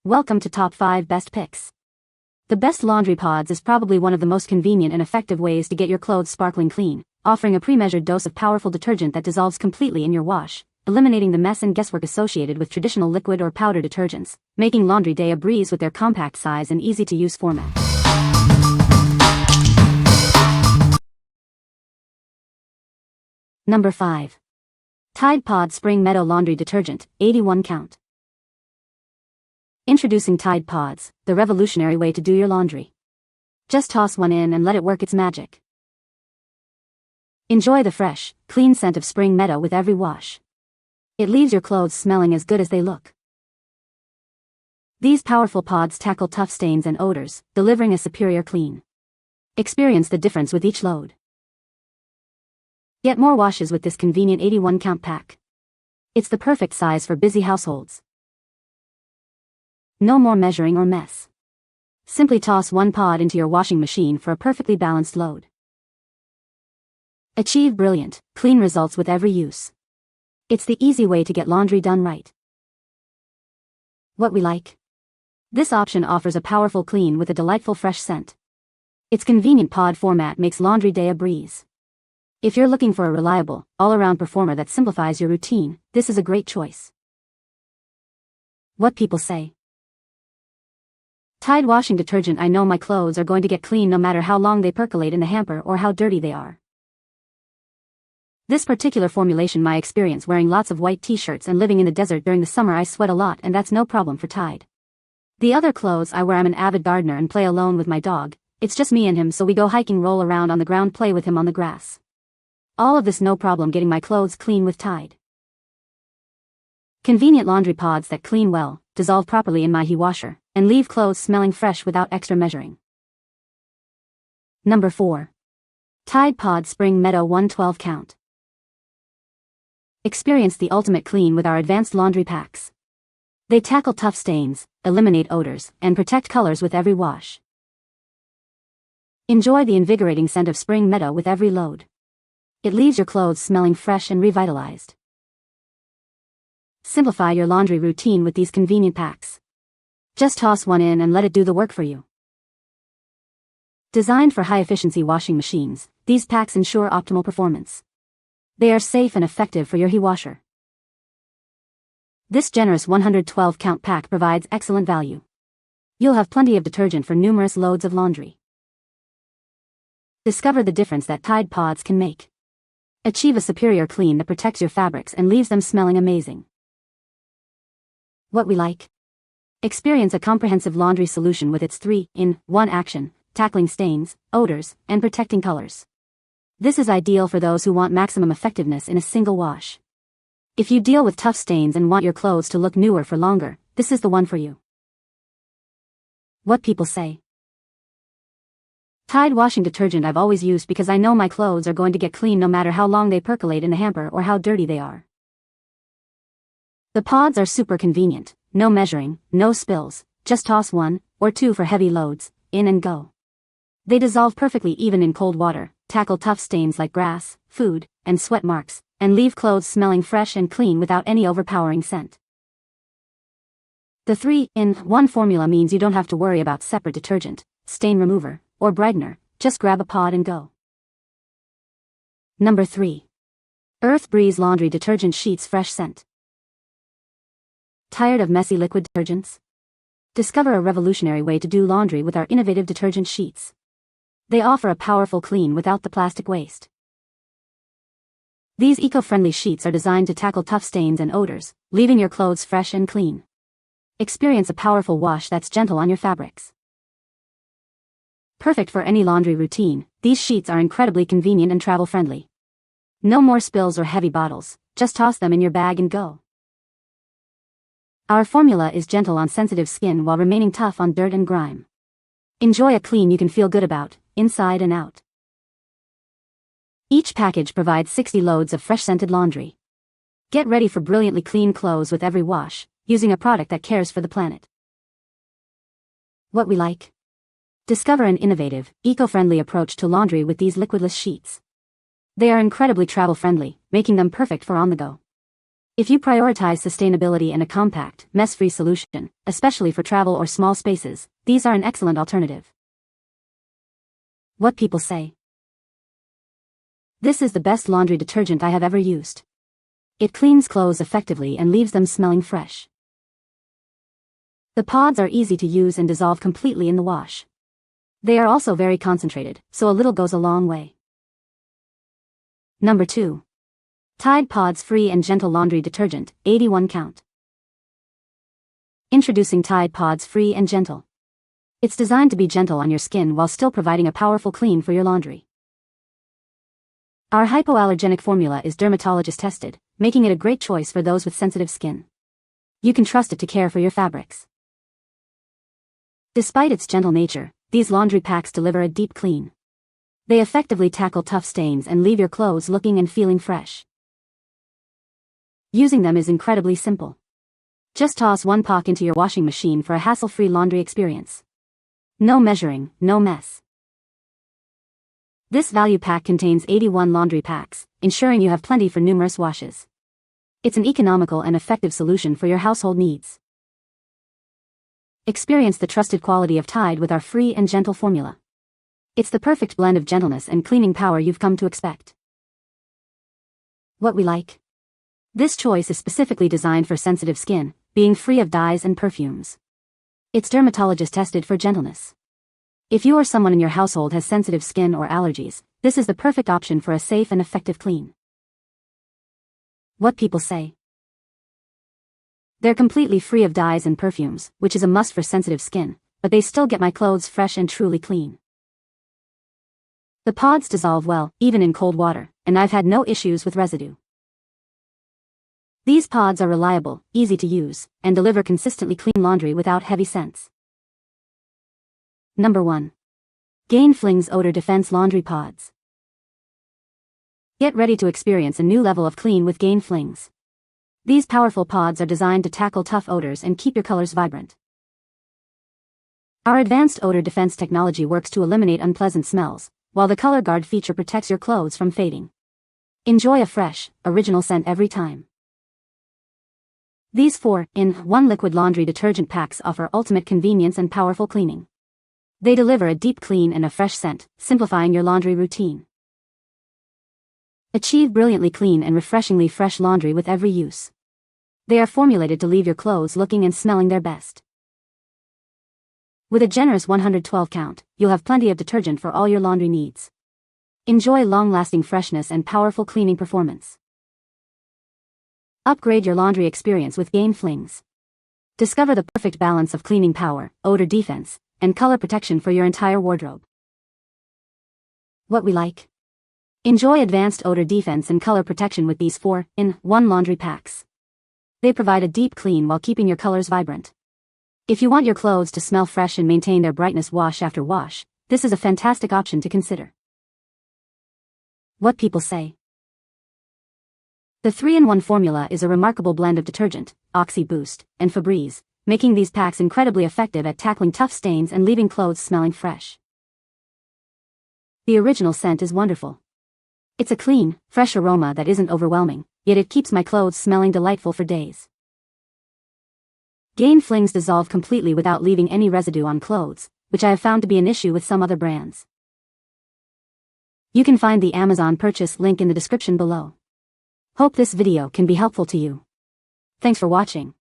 Welcome to Top 5 Best Picks. The Best Laundry Pods is probably one of the most convenient and effective ways to get your clothes sparkling clean, offering a pre-measured dose of powerful detergent that dissolves completely in your wash, eliminating the mess and guesswork associated with traditional liquid or powder detergents, making laundry day a breeze with their compact size and easy-to-use format. Number 5. Tide Pod Spring Meadow Laundry Detergent, 81 count. Introducing Tide Pods, the revolutionary way to do your laundry. Just toss one in and let it work its magic. Enjoy the fresh, clean scent of spring meadow with every wash. It leaves your clothes smelling as good as they look. These powerful pods tackle tough stains and odors, delivering a superior clean. Experience the difference with each load. Get more washes with this convenient 81 count pack. It's the perfect size for busy households. No more measuring or mess. Simply toss one pod into your washing machine for a perfectly balanced load. Achieve brilliant, clean results with every use. It's the easy way to get laundry done right. What we like. This option offers a powerful clean with a delightful fresh scent. Its convenient pod format makes laundry day a breeze. If you're looking for a reliable, all-around performer that simplifies your routine, this is a great choice. What people say. Tide washing detergent. I know my clothes are going to get clean no matter how long they percolate in the hamper or how dirty they are. This particular formulation, my experience wearing lots of white t-shirts and living in the desert during the summer, I sweat a lot, and that's no problem for Tide. The other clothes I wear, I'm an avid gardener and play alone with my dog. It's just me and him, so we go hiking, roll around on the ground, play with him on the grass. All of this no problem getting my clothes clean with Tide. Convenient laundry pods that clean well, dissolve properly in my washer, and leave clothes smelling fresh without extra measuring. Number 4. Tide Pod Spring Meadow 112 count. Experience the ultimate clean with our advanced laundry packs. They tackle tough stains, eliminate odors, and protect colors with every wash. Enjoy the invigorating scent of spring meadow with every load. It leaves your clothes smelling fresh and revitalized. Simplify your laundry routine with these convenient packs. Just toss one in and let it do the work for you. Designed for high-efficiency washing machines, these packs ensure optimal performance. They are safe and effective for your washer. This generous 112 count pack provides excellent value. You'll have plenty of detergent for numerous loads of laundry. Discover the difference that Tide Pods can make. Achieve a superior clean that protects your fabrics and leaves them smelling amazing. What we like. Experience a comprehensive laundry solution with its 3-in-1 action, tackling stains, odors, and protecting colors. This is ideal for those who want maximum effectiveness in a single wash. If you deal with tough stains and want your clothes to look newer for longer, this is the one for you. What people say. Tide washing detergent I've always used because I know my clothes are going to get clean no matter how long they percolate in the hamper or how dirty they are. The pods are super convenient. No measuring, no spills, just toss one, or two for heavy loads, in and go. They dissolve perfectly even in cold water, tackle tough stains like grass, food, and sweat marks, and leave clothes smelling fresh and clean without any overpowering scent. The 3-in-1 formula means you don't have to worry about separate detergent, stain remover, or brightener, just grab a pod and go. Number 3. Earth Breeze Laundry Detergent Sheets Fresh Scent. Tired of messy liquid detergents? Discover a revolutionary way to do laundry with our innovative detergent sheets. They offer a powerful clean without the plastic waste. These eco-friendly sheets are designed to tackle tough stains and odors, leaving your clothes fresh and clean. Experience a powerful wash that's gentle on your fabrics. Perfect for any laundry routine, these sheets are incredibly convenient and travel-friendly. No more spills or heavy bottles, just toss them in your bag and go. Our formula is gentle on sensitive skin while remaining tough on dirt and grime. Enjoy a clean you can feel good about, inside and out. Each package provides 60 loads of fresh-scented laundry. Get ready for brilliantly clean clothes with every wash, using a product that cares for the planet. What we like. Discover an innovative, eco-friendly approach to laundry with these liquidless sheets. They are incredibly travel-friendly, making them perfect for on the go. If you prioritize sustainability and a compact, mess-free solution, especially for travel or small spaces, these are an excellent alternative. What people say. This is the best laundry detergent I have ever used. It cleans clothes effectively and leaves them smelling fresh. The pods are easy to use and dissolve completely in the wash. They are also very concentrated, so a little goes a long way. Number 2. Tide Pods Free and Gentle Laundry Detergent, 81 count. Introducing Tide Pods Free and Gentle. It's designed to be gentle on your skin while still providing a powerful clean for your laundry. Our hypoallergenic formula is dermatologist tested, making it a great choice for those with sensitive skin. You can trust it to care for your fabrics. Despite its gentle nature, these laundry packs deliver a deep clean. They effectively tackle tough stains and leave your clothes looking and feeling fresh. Using them is incredibly simple. Just toss one pack into your washing machine for a hassle-free laundry experience. No measuring, no mess. This value pack contains 81 laundry packs, ensuring you have plenty for numerous washes. It's an economical and effective solution for your household needs. Experience the trusted quality of Tide with our free and gentle formula. It's the perfect blend of gentleness and cleaning power you've come to expect. What we like. This choice is specifically designed for sensitive skin, being free of dyes and perfumes. It's dermatologist tested for gentleness. If you or someone in your household has sensitive skin or allergies, this is the perfect option for a safe and effective clean. What people say. They're completely free of dyes and perfumes, which is a must for sensitive skin, but they still get my clothes fresh and truly clean. The pods dissolve well, even in cold water, and I've had no issues with residue. These pods are reliable, easy to use, and deliver consistently clean laundry without heavy scents. Number 1. Gain Flings Odor Defense Laundry Pods. Get ready to experience a new level of clean with Gain Flings. These powerful pods are designed to tackle tough odors and keep your colors vibrant. Our advanced odor defense technology works to eliminate unpleasant smells, while the Color Guard feature protects your clothes from fading. Enjoy a fresh, original scent every time. These 4-in-1 liquid laundry detergent packs offer ultimate convenience and powerful cleaning. They deliver a deep clean and a fresh scent, simplifying your laundry routine. Achieve brilliantly clean and refreshingly fresh laundry with every use. They are formulated to leave your clothes looking and smelling their best. With a generous 112 count, you'll have plenty of detergent for all your laundry needs. Enjoy long-lasting freshness and powerful cleaning performance. Upgrade your laundry experience with Gain Flings. Discover the perfect balance of cleaning power, odor defense, and color protection for your entire wardrobe. What we like. Enjoy advanced odor defense and color protection with these 4-in-1 laundry packs. They provide a deep clean while keeping your colors vibrant. If you want your clothes to smell fresh and maintain their brightness wash after wash, this is a fantastic option to consider. What people say. The 3-in-1 formula is a remarkable blend of detergent, Oxy Boost, and Febreze, making these packs incredibly effective at tackling tough stains and leaving clothes smelling fresh. The original scent is wonderful. It's a clean, fresh aroma that isn't overwhelming, yet it keeps my clothes smelling delightful for days. Gain Flings dissolve completely without leaving any residue on clothes, which I have found to be an issue with some other brands. You can find the Amazon purchase link in the description below. Hope this video can be helpful to you. Thanks for watching.